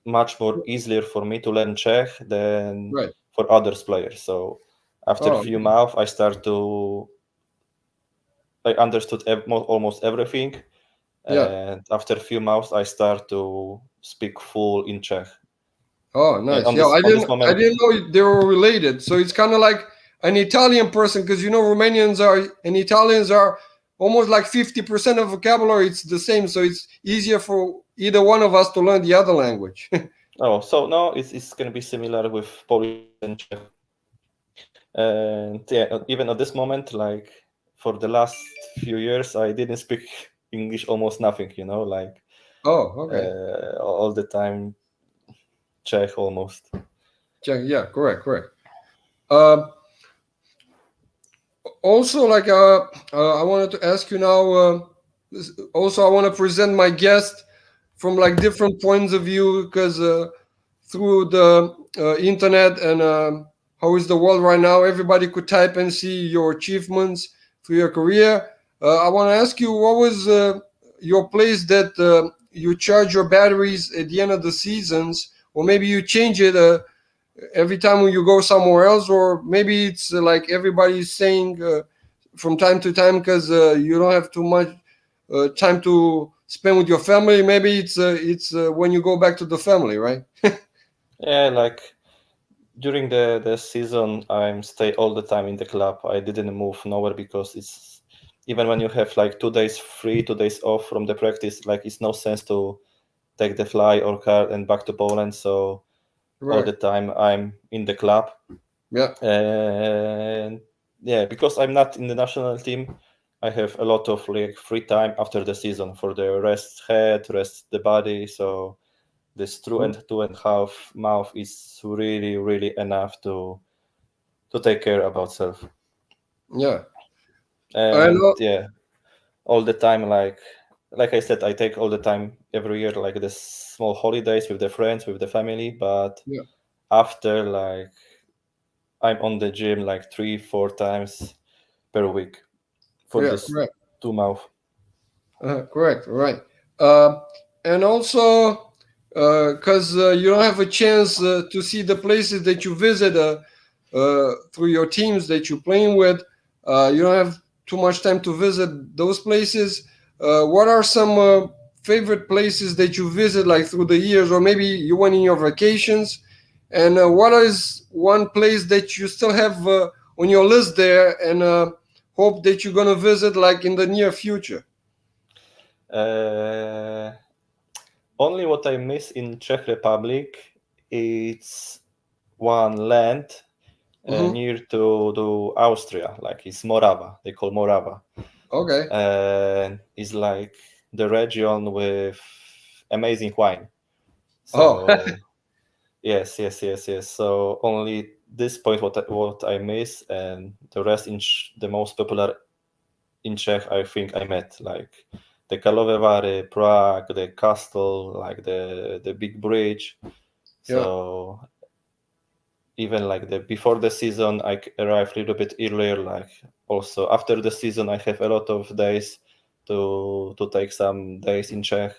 B: much more easier for me to learn Czech than for others players. So after a few months, I understood almost everything. And after a few months, I start to speak full in Czech.
A: Oh, nice. I didn't know they were related. So it's kind of like an Italian person, because Romanians and Italians are almost like 50% of vocabulary. It's the same, so it's easier for either one of us to learn the other language.
B: So no, it's going to be similar with Polish and Czech. And even at this moment, like for the last few years, I didn't speak English almost nothing. Like all the time. Czech almost.
A: Czech, yeah, correct. Also, like I wanted to ask you now. Also, I want to present my guest from like different points of view, because through the internet and how is the world right now, everybody could type and see your achievements through your career. I want to ask you, what was your place that you charge your batteries at the end of the seasons? Or maybe you change it every time when you go somewhere else, or maybe it's like everybody's saying from time to time, because you don't have too much time to spend with your family. Maybe it's when you go back to the family, right?
B: Yeah, like during the season, I'm stay all the time in the club. I didn't move nowhere because it's even when you have like 2 days free, 2 days off from the practice, like it's no sense to take the fly or car and back to Poland. So all the time I'm in the club.
A: Yeah.
B: And yeah, because I'm not in the national team, I have a lot of like free time after the season for the rest head, rest the body. So this 2.5 month is really, really enough to take care about self.
A: Yeah.
B: And yeah, all the time, like I said, I take all the time every year, like the small holidays with the friends, with the family. But after, like, I'm on the gym like 3-4 times per week for this 2 months.
A: Correct. Right. And also, because you don't have a chance to see the places that you visit through your teams that you're playing with, you don't have too much time to visit those places. What are some favorite places that you visit, like through the years, or maybe you went in your vacations? And what is one place that you still have on your list there, and hope that you're gonna visit, like in the near future?
B: Only what I miss in Czech Republic, it's one land near to Austria, like it's Morava. They call Morava.
A: Okay.
B: And it's like the region with amazing wine. So yes. So only this point what I miss, and the rest in the most popular in Czech, I think I met like the Karlovy Vary, Prague, the castle, like the big bridge. So even like before the season, I arrived a little bit earlier. Like also after the season, I have a lot of days to take some days in Czech.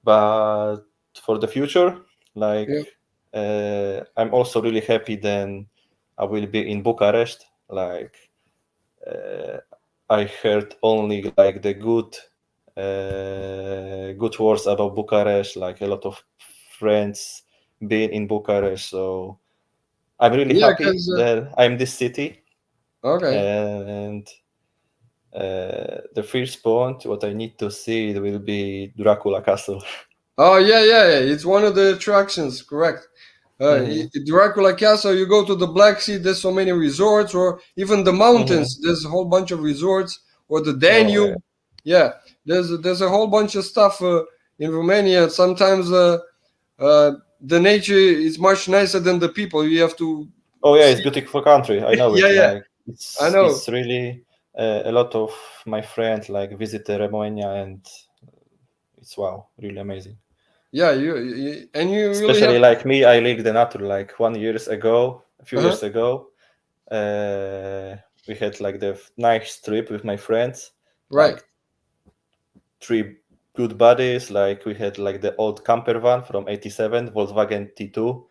B: But for the future, like I'm also really happy. Then I will be in Bucharest. Like I heard only like the good words about Bucharest. Like a lot of friends being in Bucharest, so I'm really happy that I'm this city.
A: Okay.
B: And the first point what I need to see will be Dracula Castle.
A: Oh yeah. It's one of the attractions. Correct. Dracula Castle. You go to the Black Sea. There's so many resorts, or even the mountains. There's a whole bunch of resorts, or the Danube. There's a whole bunch of stuff in Romania. Sometimes the nature is much nicer than the people. You have to.
B: Oh yeah, it's a beautiful country. I know it.
A: Like, I know.
B: It's really a lot of my friends like visit Romania, and it's really amazing.
A: Yeah, you
B: especially
A: really
B: like me, I lived the nature like a few years ago. We had like the nice trip with my friends.
A: Right.
B: Like 3 good buddies. Like we had like the old camper van from '87, Volkswagen T2.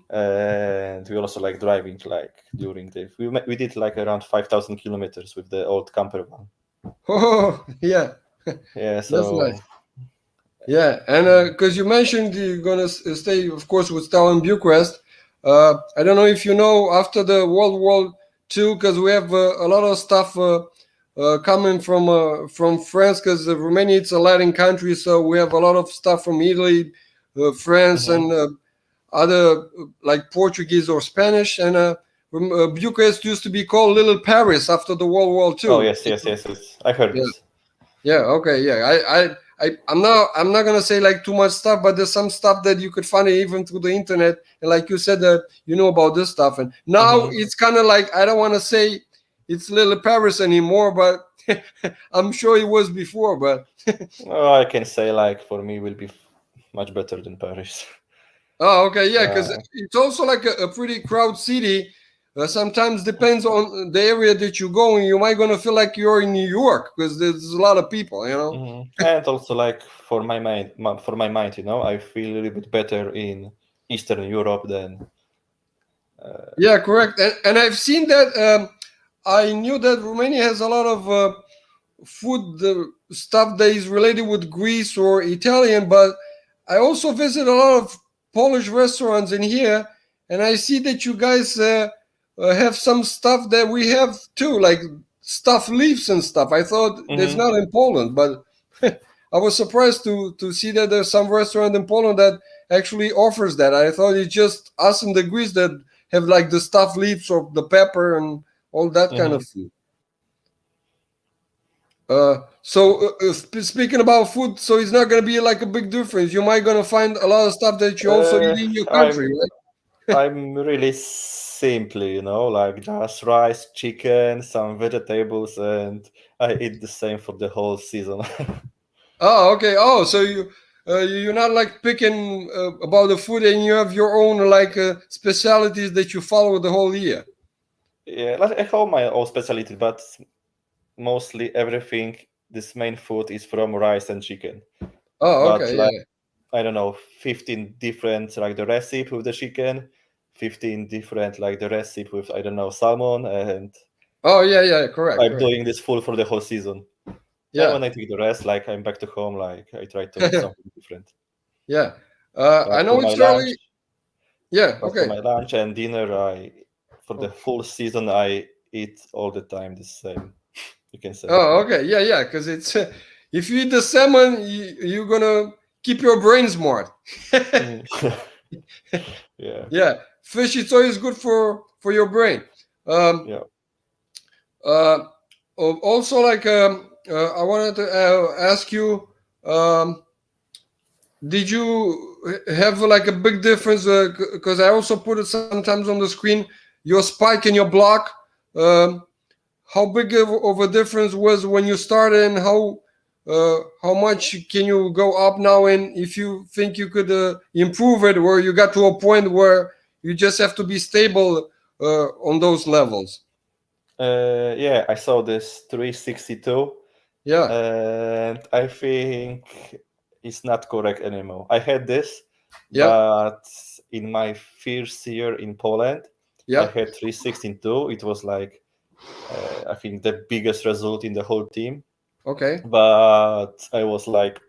B: And we also like driving like during the we did like around 5,000 kilometers with the old camper van.
A: Oh yeah.
B: Yeah, so
A: that's nice. Yeah, and because you mentioned you're gonna stay, of course, with Steaua in Bucharest. I don't know if you know, after the World War II, because we have a lot of stuff coming from France, because Romania it's a Latin country, so we have a lot of stuff from Italy, France, and other like Portuguese or Spanish. And Bucharest used to be called Little Paris after the World War II.
B: Oh yes. I heard this.
A: Yeah. Okay. Yeah. I'm not gonna say like too much stuff, but there's some stuff that you could find even through the internet, and like you said that you know about this stuff, and now it's kind of like, I don't want to say it's Little Paris anymore, but I'm sure it was before. But
B: I can say like for me will be much better than Paris.
A: Oh, okay, yeah, because it's also like a pretty crowded city. Sometimes depends on the area that you go in. You might gonna feel like you're in New York because there's a lot of people, you know.
B: And also, like for my mind, you know, I feel a little bit better in Eastern Europe than.
A: Yeah, correct. And I've seen that. I knew that Romania has a lot of food stuff that is related with Greece or Italian, but I also visit a lot of Polish restaurants in here, and I see that you guys have some stuff that we have too, like stuffed leaves and stuff. I thought there's not in Poland, but I I was surprised to see that there's some restaurant in Poland that actually offers that. I thought it's just us in the Greece that have like the stuffed leaves or the pepper and all that kind of food. Speaking about food, so it's not gonna be like a big difference. You might gonna find a lot of stuff that you also eat in your country, right?
B: I'm really simply, like just rice, chicken, some vegetables, and I eat the same for the whole season.
A: Oh, okay. Oh, so you're not like picking about the food, and you have your own like specialities that you follow the whole year.
B: Yeah, like I have my own specialty, but mostly everything, this main food is from rice and chicken.
A: Oh,
B: But
A: okay.
B: like,
A: Yeah.
B: I don't know, 15 different like the recipe with the chicken, 15 different like the recipe with, I don't know, salmon, and
A: Oh, yeah. Correct.
B: I'm doing this full for the whole season.
A: Yeah.
B: And when I take the rest, like I'm back to home, like I try to eat something different.
A: Yeah.
B: But
A: I know
B: for my
A: it's
B: lunch,
A: early. Yeah.
B: but for
A: Okay.
B: my lunch and dinner, for the full season, I eat all the time the same. You can say.
A: Oh, okay. Yeah. Because it's if you eat the salmon, you're gonna keep your brain smart.
B: Mm. Yeah.
A: Yeah. Fish, it's always good for your brain.
B: Yeah.
A: Also, like I wanted to ask you, did you have like a big difference? Because I also put it sometimes on the screen. Your spike and your block. How big of a difference was when you started, and how much can you go up now? And if you think you could improve it, where you got to a point where you just have to be stable on those levels.
B: Yeah, I saw this 362.
A: Yeah.
B: And I think it's not correct anymore. I had this,
A: Yeah.
B: but in my first year in Poland, I
A: Yeah.
B: had 316 It was like, I think the biggest result in the whole team.
A: Okay.
B: But I was like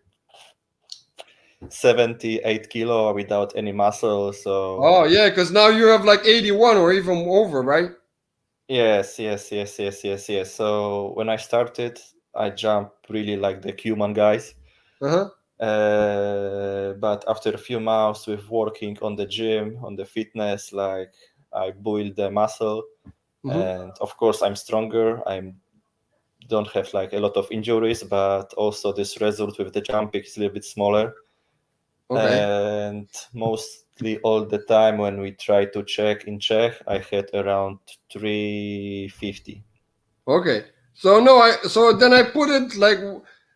B: 78 kilo without any muscle. So
A: Oh yeah, because now you have like 81 or even over, right?
B: yes. So when I started, I jumped really like the human guys.
A: Uh-huh.
B: But after a few months with working on the gym, on the fitness, like I build the muscle, and of course I'm stronger. I don't have like a lot of injuries, but also this result with the jumping is a little bit smaller.
A: Okay.
B: And mostly all the time when we try to check in Czech, I had around 350.
A: Okay. So then I put it like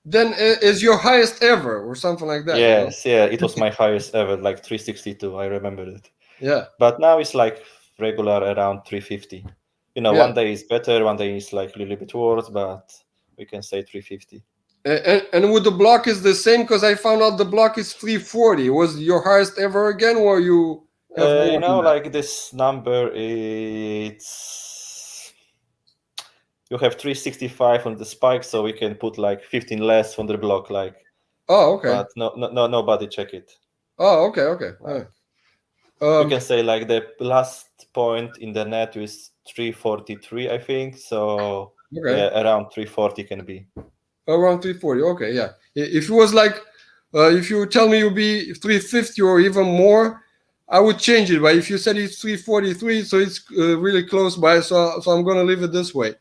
A: then is your highest ever or something like that, you know?
B: Yes, yeah, it was my highest ever, like 362. I remember it.
A: Yeah.
B: But now it's like regular around 350.
A: Yeah.
B: One day is better, one day is like a little bit worse, but we can say 350.
A: And with the block is the same because I found out the block is 340. Was your highest ever again, or you have more than that?
B: Like this number, you have 365 on the spike, so we can put like 15 less on the block, like.
A: Oh, okay.
B: But no, nobody check it.
A: Oh, okay.
B: Like, you can say like the last point in the net is 343, I think. So
A: okay.
B: yeah, around 340 can be.
A: Around 340. Okay, yeah. If it was like, if you tell me you'll be 350 or even more, I would change it. But if you said it's 343, so it's really close by, so I'm gonna leave it this way.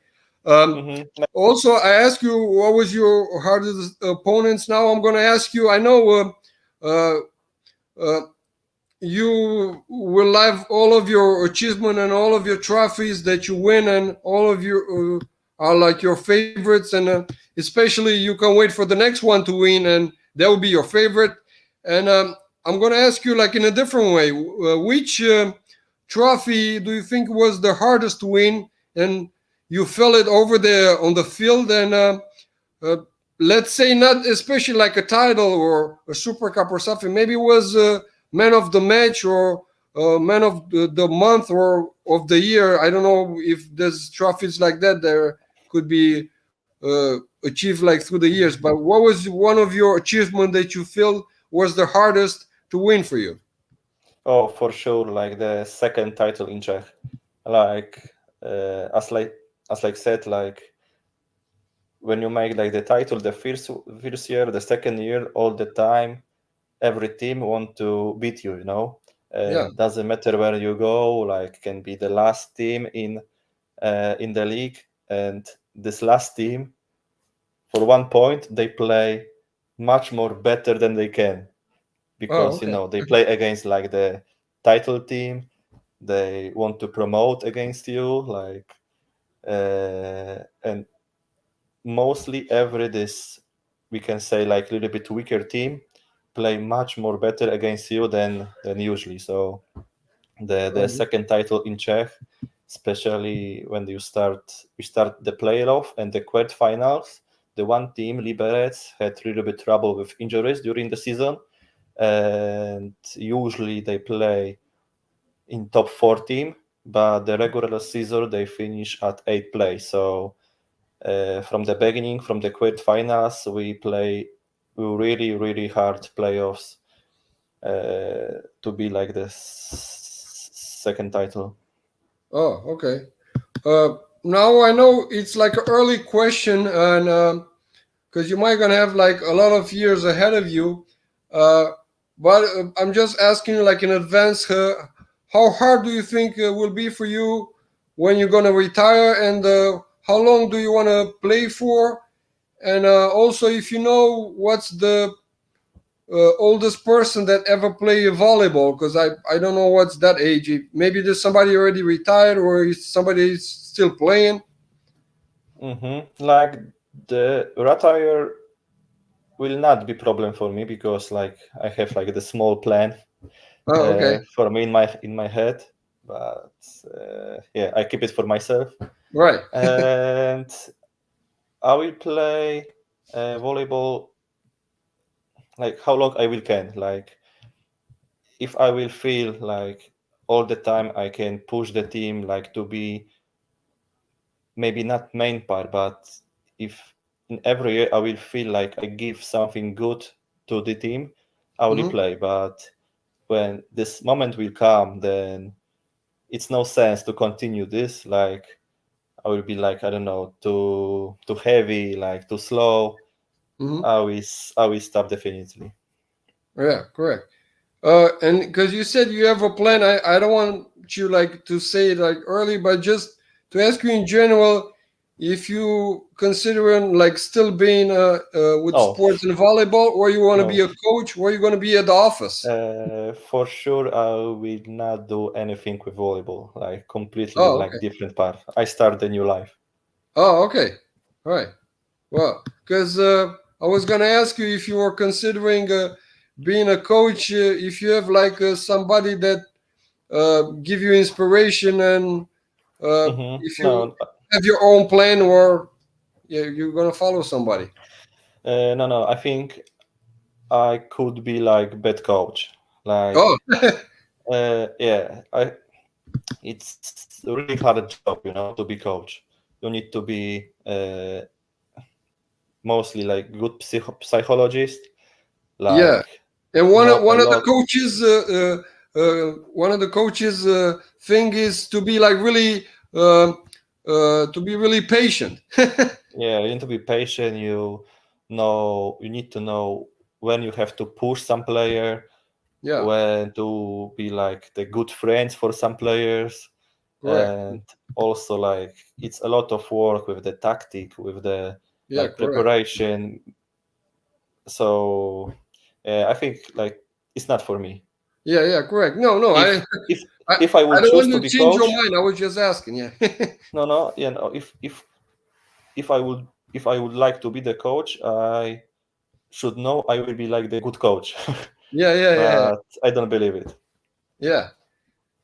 A: Also, I ask you, what was your hardest opponents? Now I'm gonna ask you. I know you will have all of your achievement and all of your trophies that you win, and all of your are like your favorites, and especially you can wait for the next one to win, and that will be your favorite. And I'm going to ask you like in a different way, which trophy do you think was the hardest to win, and you fell it over there on the field, and let's say not especially like a title or a super cup or something, maybe it was man of the match or man of the month or of the year. I don't know if there's trophies like that there could be achieved like through the years, but what was one of your achievement that you feel was the hardest to win for you?
B: Oh, for sure, like the second title in Czech. Like as said, like when you make like the title the first year, the second year, all the time, every team want to beat you, and doesn't matter where you go, like can be the last team in the league, and this last team, for 1 point, they play much more better than they can, because they play against like the title team. They want to promote against you, like and mostly we can say like a little bit weaker team play much more better against you than usually. So the second title in Czech, especially when we start the playoff and the quarterfinals, the one team, Liberec, had a little bit trouble with injuries during the season, and usually they play in top 4 team, but the regular season they finish at 8th place. So from the beginning, from the quarterfinals, we play really, really hard playoffs to be like the second title.
A: Oh, okay. Now I know it's like an early question, and because you might gonna have like a lot of years ahead of you, but I'm just asking you like in advance, how hard do you think will be for you when you're gonna retire, and how long do you want to play for, and also if you know what's the oldest person that ever played volleyball, because I don't know what's that age. Maybe there's somebody already retired or somebody still playing.
B: Like the retire will not be problem for me, because like I have like the small plan for me in my head, but yeah, I keep it for myself.
A: Right.
B: And I will play volleyball like how long I will can. Like if I will feel like all the time I can push the team like to be maybe not main part, but if in every year I will feel like I give something good to the team, I will play. But when this moment will come, then it's no sense to continue this. Like I will be like, I don't know, too heavy, like too slow. I will stop definitely.
A: Yeah, correct. And because you said you have a plan, I don't want you like to say it like early, but just to ask you in general, if you considering like still being with sports and volleyball, or you want to be a coach, or you going to be at the office?
B: For sure, I will not do anything with volleyball. Like completely like different part. I start a new life.
A: Oh, okay. All right. Well, because I was gonna ask you if you were considering being a coach, if you have like somebody that give you inspiration, and if you have your own plan, or you're gonna follow somebody.
B: No. I think I could be like bad coach. Like, yeah, it's a really hard job, to be coach. You need to be mostly like good psychologist. Like,
A: and one of the coaches thing is to be like really to be really patient.
B: Yeah, you need to be patient. You need to know when you have to push some player, when to be like the good friends for some players. And also like it's a lot of work with the tactic, with the preparation. So I think like it's not for me.
A: Yeah, correct. No,
B: if I would choose to be
A: change
B: coach,
A: your mind. I was just asking.
B: If I would like to be the coach, I should know I will be like the good coach.
A: But
B: I don't believe it.
A: Yeah,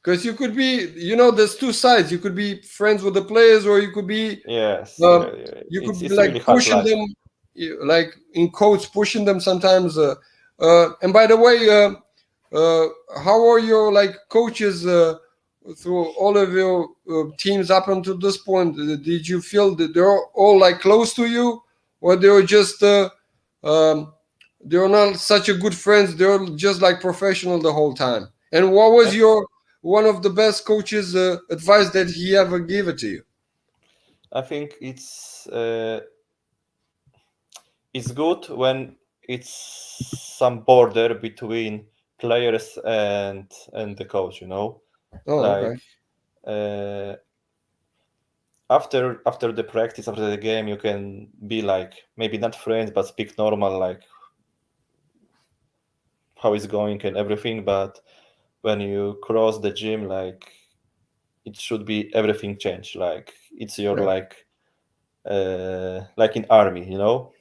A: because you could be, there's two sides. You could be friends with the players, or you could be you could be like
B: really
A: pushing them, like in quotes, pushing them sometimes. And by the way, how are your like coaches through all of your teams up until this point? Did you feel that they're all like close to you, or they were just they're not such a good friends? They're just like professional the whole time. And what was your one of the best coaches' advice that he ever gave it to you?
B: I think it's it's good when it's some border between players and the coach.
A: Oh,
B: Like
A: okay.
B: After the practice, after the game, you can be like maybe not friends, but speak normal, like how it's going and everything. But when you cross the gym, like it should be everything changed. Like it's your
A: Yeah.
B: like in army,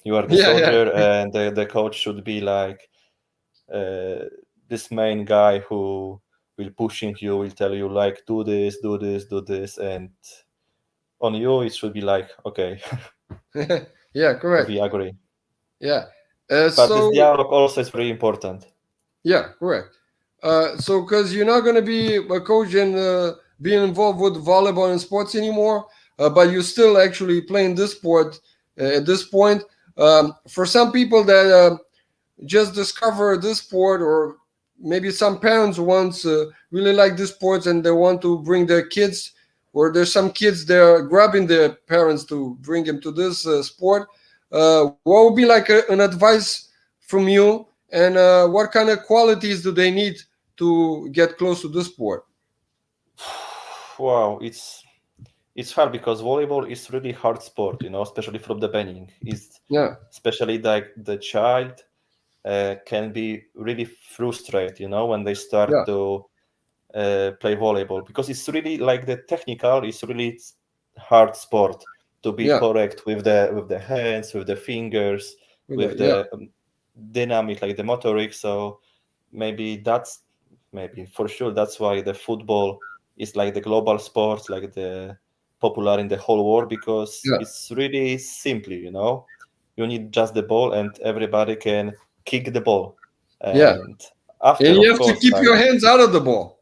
B: you are the
A: Yeah, yeah.
B: soldier, and the coach should be like this main guy who will pushing you, will tell you like do this, do this, do this, and on you it should be like okay.
A: Yeah, correct.
B: We agree.
A: Yeah.
B: But this
A: So
B: dialogue also is very important.
A: yeah, correct. So because you're not going to be a coach and being involved with volleyball and sports anymore, but you're still actually playing this sport at this point. For some people that just discover this sport, or maybe some parents once really like this sports and they want to bring their kids, or there's some kids they're grabbing their parents to bring them to this sport. What would be like an advice from you, and what kind of qualities do they need to get close to this sport?
B: Wow, it's hard because volleyball is really hard sport, especially from the beginning. It's
A: Yeah,
B: especially like the child can be really frustrated, when they
A: yeah,
B: start to play volleyball, because it's really like the technical is really hard sport to be
A: yeah,
B: correct with the hands, with the fingers, with
A: yeah,
B: the dynamic, like the motoric. So maybe for sure that's why the football is like the global sport, like the popular in the whole world, because
A: yeah,
B: it's really simply, you need just the ball and everybody can kick the ball.
A: yeah.
B: And
A: And
B: after,
A: you
B: of
A: have to
B: course,
A: keep
B: like
A: your hands out of the ball.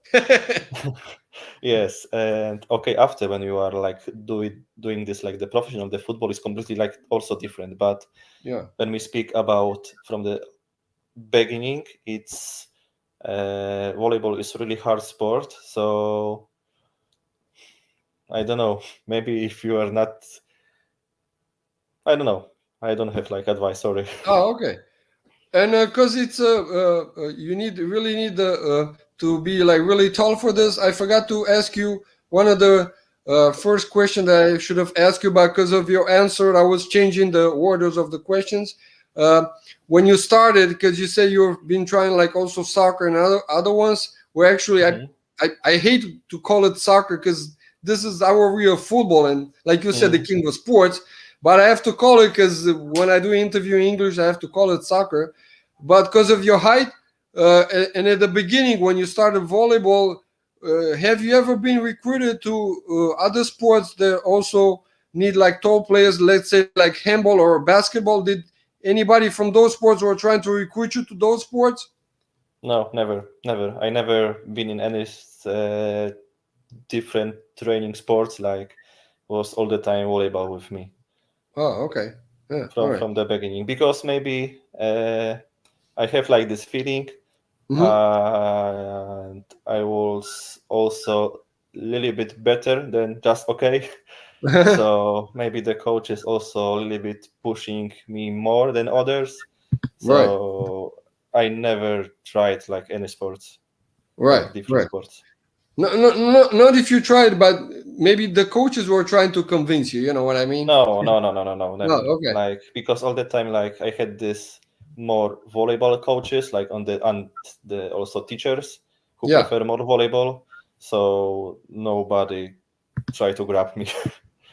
B: yes, and okay, after when you are like doing this, like the profession of the football is completely like also different. But
A: Yeah,
B: when we speak about from the beginning, it's volleyball is really hard sport. So I don't know, maybe if you are not, I don't know, I don't have like advice, sorry.
A: oh, okay. And because it's you really need to be like really tall for this. I forgot to ask you one of the first question that I should have asked you, but because of your answer I was changing the orders of the questions. uh, when you started, because you said you've been trying like also soccer and other ones, where actually
B: Mhm.
A: I hate to call it soccer because this is our real football, and like you said, the
B: Mm.
A: king of sports. But I have to call it, because when I do interview in English I have to call it soccer. But because of your height, and at the beginning when you started volleyball, have you ever been recruited to other sports that also need like tall players, let's say like handball or basketball? Did anybody from those sports were trying to recruit you to those sports?
B: No, never. I never been in any uh, different training sports. Like was all the time volleyball with me
A: Oh, okay. Yeah, all
B: from
A: right.
B: from the beginning, because maybe I have like this feeling,
A: Mm-hmm.
B: and I was also a little bit better than just okay. So maybe the coach is also a little bit pushing me more than others.
A: Right,
B: So I never tried like any sports,
A: right,
B: like different
A: right.
B: sports.
A: No, no, no, not if you tried, but maybe the coaches were trying to convince you. You know what I mean?
B: No,
A: No,
B: never.
A: okay.
B: Like because all the time, like I had this more volleyball coaches, like on the also teachers who
A: Yeah.
B: prefer more volleyball. So nobody tried to grab me.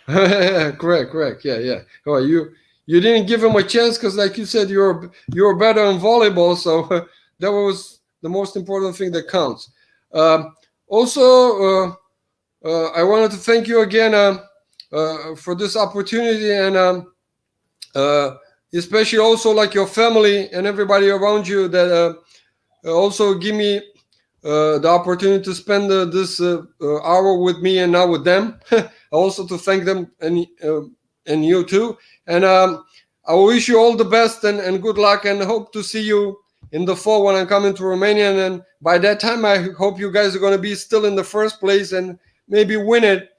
A: Correct, correct. Yeah, yeah. Oh, you didn't give him a chance because, like you said, you're better in volleyball, so that was the most important thing that counts. Also, I wanted to thank you again for this opportunity, and uh, especially also like your family and everybody around you that also give me the opportunity to spend this hour with me and now with them. Also to thank them, and you too. And I wish you all the best and good luck, and hope to see you in the fall when I'm coming to Romania. And then by that time, I hope you guys are going to be still in the first place and maybe win it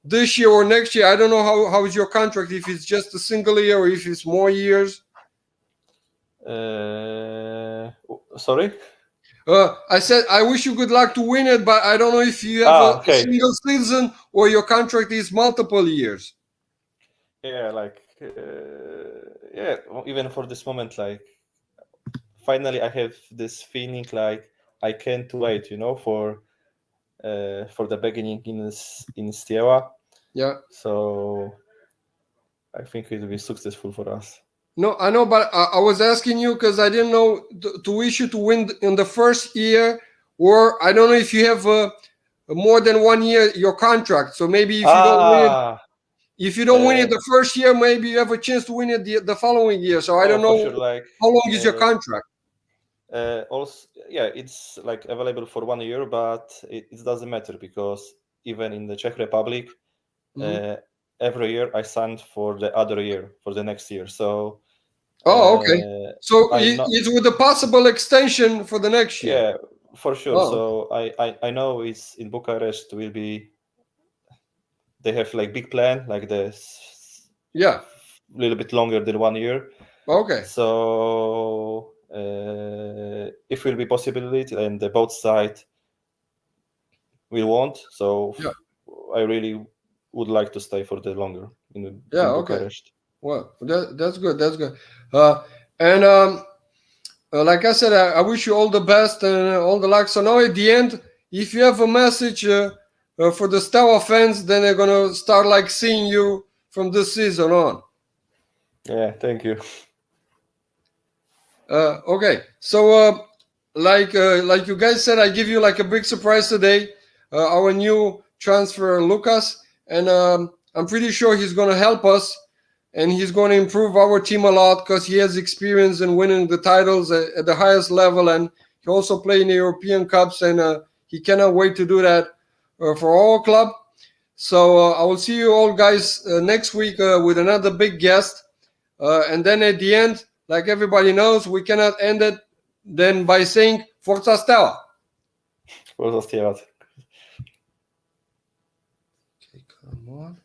A: this year or next year. I don't know how is your contract, if it's just a single year or if it's more years.
B: Sorry.
A: I said I wish you good luck to win it, but I don't know if you have a single season or your contract is multiple years.
B: Yeah, like even for this moment, like finally I have this feeling like I can't wait, for the beginning in Steaua.
A: Yeah.
B: So I think it will be successful for us.
A: No, I know, but I was asking you because I didn't know to wish you to win in the first year, or I don't know if you have more than 1 year your contract. So maybe if you don't win it, if you don't win it the first year, maybe you have a chance to win it the following year. So I don't know
B: sure, like,
A: how long is your contract.
B: Also, yeah, it's like available for 1 year, but it doesn't matter because even in the Czech Republic, every year I signed for the other year, for the next year. So
A: okay. So it's with a possible extension for the next year.
B: Yeah, for sure. So I know it's in Bucharest will be. They have like big plan like this.
A: Yeah.
B: A little bit longer than 1 year.
A: Okay.
B: So if will be possibility and the both side will want. So I really would like to stay for the longer in Bucharest.
A: Well, that's good. That's good. Like I said, I wish you all the best and all the luck. So now at the end, if you have a message for the Steaua fans, then they're gonna start like seeing you from this season on.
B: Yeah, thank you.
A: Okay, so like you guys said, I give you like a big surprise today. Our new transfer, Lukasz, and I'm pretty sure he's gonna help us. And he's going to improve our team a lot because he has experience in winning the titles at the highest level, and he also played in the European Cups, and he cannot wait to do that for our club. So I will see you all guys next week with another big guest. And then at the end, like everybody knows, we cannot end it then by saying Forza Steaua.
B: Forza Steaua.
A: Okay, come on.